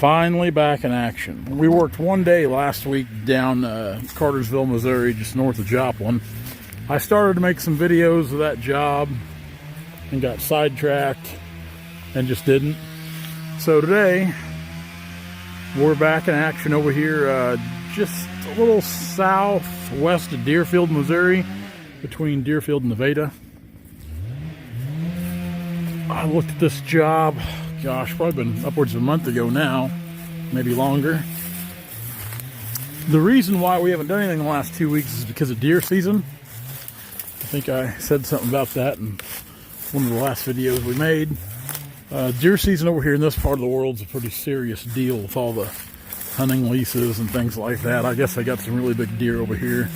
Finally back in action. We worked one day last week down Cartersville, Missouri, just north of Joplin. I started to make some videos of that job and got sidetracked and just didn't. So today, we're back in action over here just a little southwest of Deerfield, Missouri, between Deerfield and Nevada. I looked at this job, gosh, probably been upwards of a month ago now, maybe longer. The reason why we haven't done anything in the last 2 weeks is because of deer season. I think I said something about that in one of the last videos we made. Deer season over here in this part of the world is a pretty serious deal with all the hunting leases and things like that. I guess I got some really big deer over here.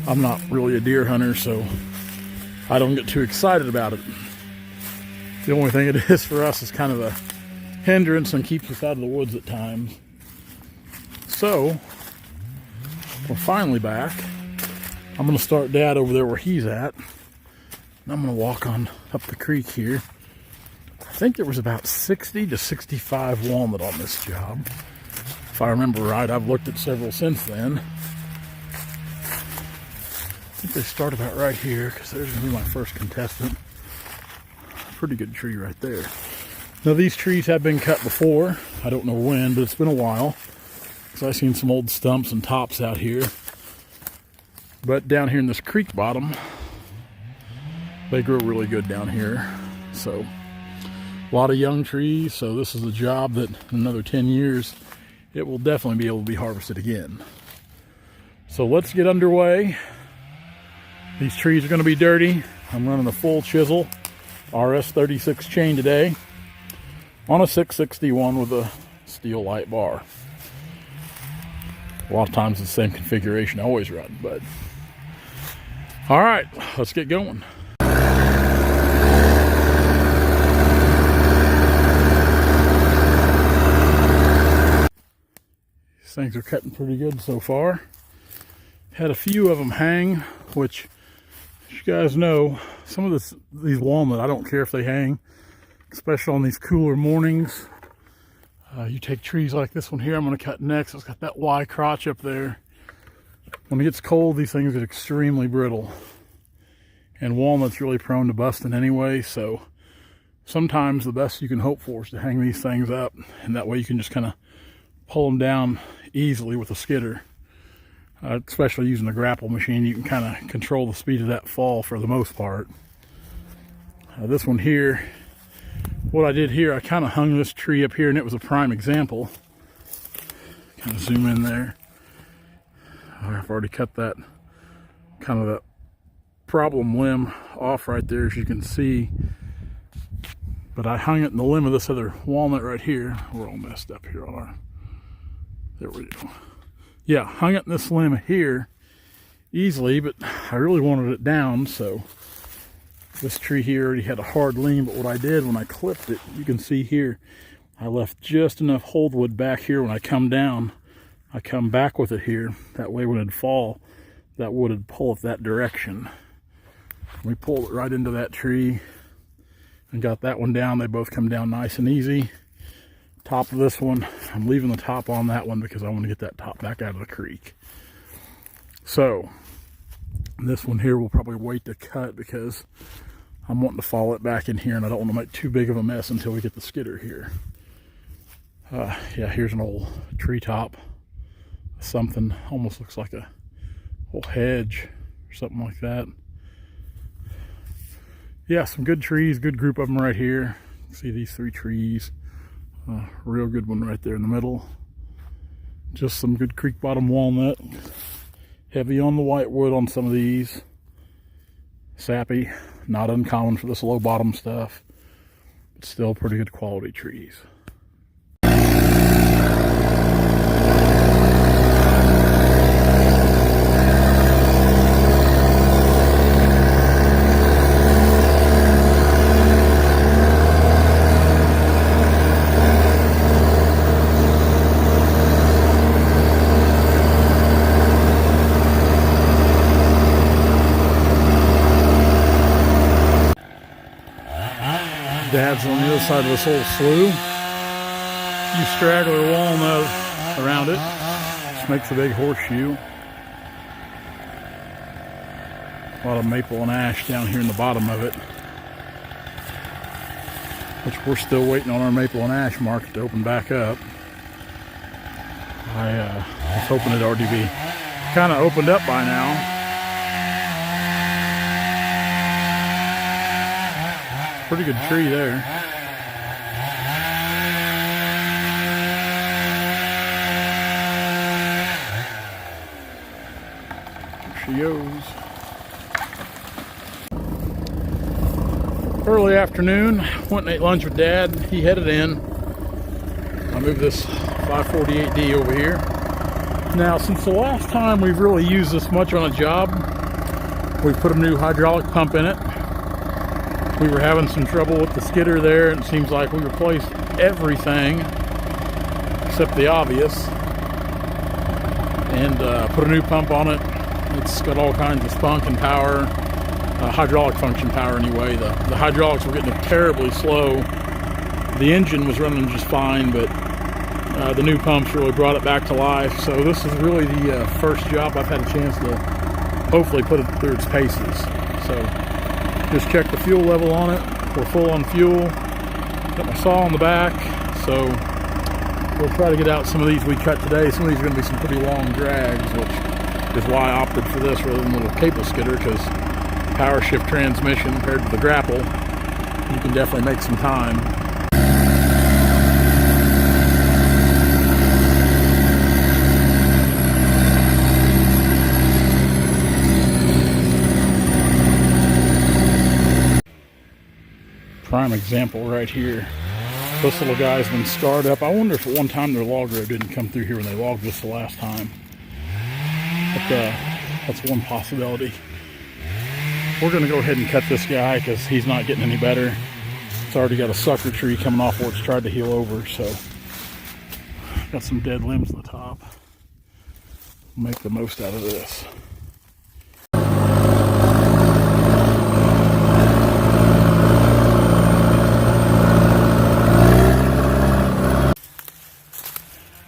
I'm not really a deer hunter, so I don't get too excited about it. The only thing it is for us is kind of a hindrance and keeps us out of the woods at times. So, we're finally back. I'm going to start Dad over there where he's at. And I'm going to walk on up the creek here. I think there was about 60 to 65 walnut on this job. If I remember right, I've looked at several since then. I think they start about right here because there's going to be my first contestant. Pretty good tree right there. Now these trees have been cut before. I don't know when, but it's been a while. So I've seen some old stumps and tops out here. But down here in this creek bottom, they grow really good down here. So a lot of young trees. So this is a job that in another 10 years, it will definitely be able to be harvested again. So let's get underway. These trees are going to be dirty. I'm running a full chisel RS36 chain today on a 661 with a steel light bar. A lot of times it's the same configuration I always run, but all right, let's get going. These things are cutting pretty good so far. Had a few of them hang, which you guys know, some of these walnut, I don't care if they hang, especially on these cooler mornings. You take trees like this one here, I'm going to cut next. It's got that Y crotch up there. When it gets cold, these things get extremely brittle. And walnut's really prone to busting anyway, so sometimes the best you can hope for is to hang these things up, and that way you can just kind of pull them down easily with a skidder. Especially using a grapple machine, you can kind of control the speed of that fall for the most part. This one here, what I did here, I kind of hung this tree up here, and it was a prime example. Kind of zoom in there. I've already cut that kind of that problem limb off right there, as you can see. But I hung it in the limb of this other walnut right here. We're all messed up here on our... There we go. Yeah, hung it in this limb here easily, but I really wanted it down, so this tree here already had a hard lean. But what I did when I clipped it, you can see here, I left just enough holdwood back here. When I come down, I come back with it here. That way when it'd fall, that wood would pull it that direction. We pulled it right into that tree and got that one down. They both come down nice and easy. Top of this one, I'm leaving the top on that one because I want to get that top back out of the creek. So this one here will probably wait to cut because I'm wanting to fall it back in here, and I don't want to make too big of a mess until we get the skidder here. Yeah, here's an old treetop. Something almost looks like a whole hedge or something like that. Yeah, some good trees, good group of them right here. See these 3 trees. Real good one right there in the middle. Just some good creek bottom walnut. Heavy on the whitewood on some of these. Sappy, not uncommon for this low bottom stuff, but still pretty good quality trees. Dad's on the other side of this old slough. few straggler walnut around it. Just makes a big horseshoe. A lot of maple and ash down here in the bottom of it, which we're still waiting on our maple and ash market to open back up. I was hoping it'd already be kind of opened up by now. Pretty good tree there. There she goes. Early afternoon, went and ate lunch with Dad. He headed in. I moved this 548D over here. Now, since the last time we've really used this much on a job, we've put a new hydraulic pump in it. We were having some trouble with the skidder there, and it seems like we replaced everything except the obvious, and put a new pump on it. It's got all kinds of spunk and power, hydraulic function power anyway. The hydraulics were getting terribly slow. The engine was running just fine, but the new pumps really brought it back to life. So this is really the first job I've had a chance to hopefully put it through its paces. So just checked the fuel level on it. We're full on fuel. Got my saw on the back. So we'll try to get out some of these we cut today. Some of these are going to be some pretty long drags, which is why I opted for this rather than a little cable skidder, because power shift transmission compared to the grapple, you can definitely make some time. Prime example right here. This little guy's been scarred up. I wonder if at one time their log road didn't come through here when they logged this the last time. But that's one possibility. We're going to go ahead and cut this guy because he's not getting any better. It's already got a sucker tree coming off where it's tried to heal over, so got some dead limbs on the top. Make the most out of this.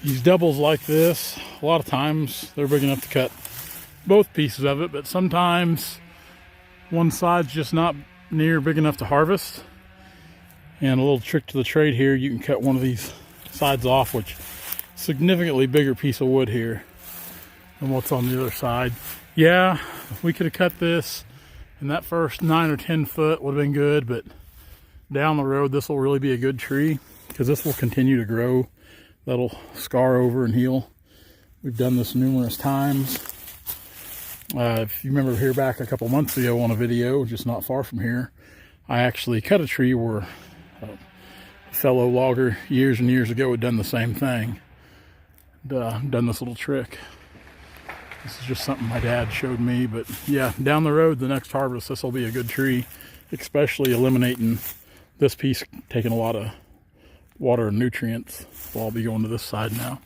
These doubles like this, a lot of times they're big enough to cut both pieces of it, but sometimes one side's just not near big enough to harvest. And a little trick to the trade here, you can cut one of these sides off, which significantly bigger piece of wood here than what's on the other side. Yeah, we could have cut this and that first 9 or 10 foot would have been good, but down the road this will really be a good tree because this will continue to grow. That'll scar over and heal. We've done this numerous times. If you remember here back a couple months ago on a video, just not far from here, I actually cut a tree where a fellow logger years and years ago had done the same thing. Done this little trick. This is just something my dad showed me, but yeah, down the road, the next harvest, this will be a good tree, especially eliminating this piece, taking a lot of water and nutrients. So I'll be going to this side now.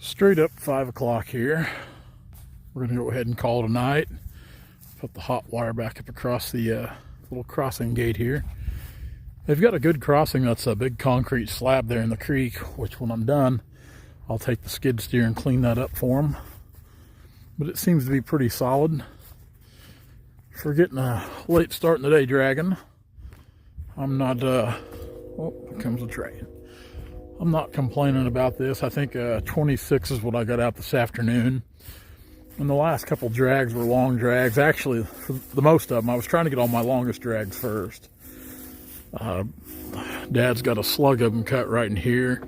Straight up 5 o'clock here. We're going to go ahead and call it a night. Put the hot wire back up across the little crossing gate here. They've got a good crossing. That's a big concrete slab there in the creek, which when I'm done, I'll take the skid steer and clean that up for them. But it seems to be pretty solid. For getting a late start in the day dragging, I'm not, oh, here comes a train. I'm not complaining about this. I think 26 is what I got out this afternoon. And the last couple drags were long drags. Actually, for the most of them, I was trying to get all my longest drags first. Dad's got a slug of them cut right in here.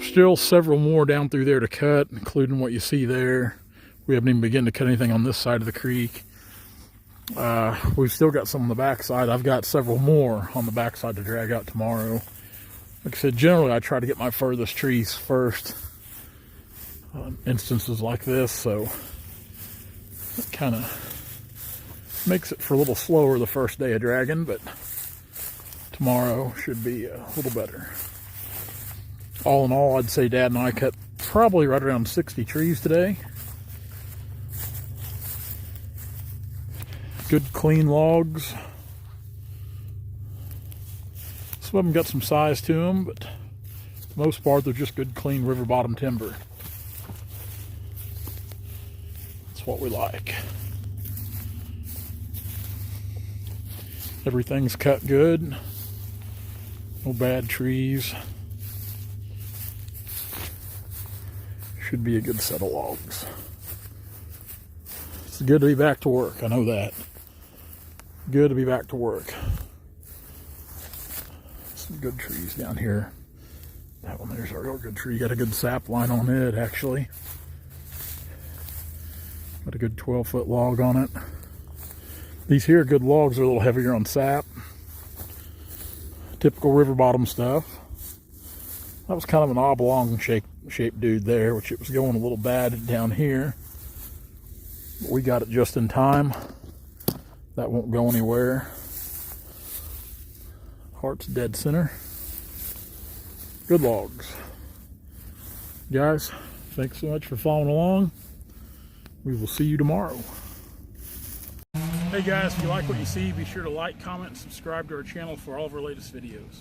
Still several more down through there to cut, including what you see there. We haven't even begun to cut anything on this side of the creek. We've still got some on the backside. I've got several more on the backside to drag out tomorrow. Like I said, generally I try to get my furthest trees first. Instances like this, so it kind of makes it for a little slower the first day of dragging, but tomorrow should be a little better. All in all, I'd say Dad and I cut probably right around 60 trees today. Good clean logs. Some of them got some size to them, but for the most part they're just good clean river bottom timber. That's what we like. Everything's cut good. No bad trees. Should be a good set of logs. It's good to be back to work, I know that. Good to be back to work. Some good trees down here. That one there's a real good tree. Got a good sap line on it, actually. Got a good 12-foot log on it. These here good logs are a little heavier on sap. Typical river bottom stuff. That was kind of an oblong shaped dude there, which it was going a little bad down here. But we got it just in time. That won't go anywhere. Heart's dead center. Good logs. Guys, thanks so much for following along. We will see you tomorrow. Hey guys, if you like what you see, be sure to like, comment, and subscribe to our channel for all of our latest videos.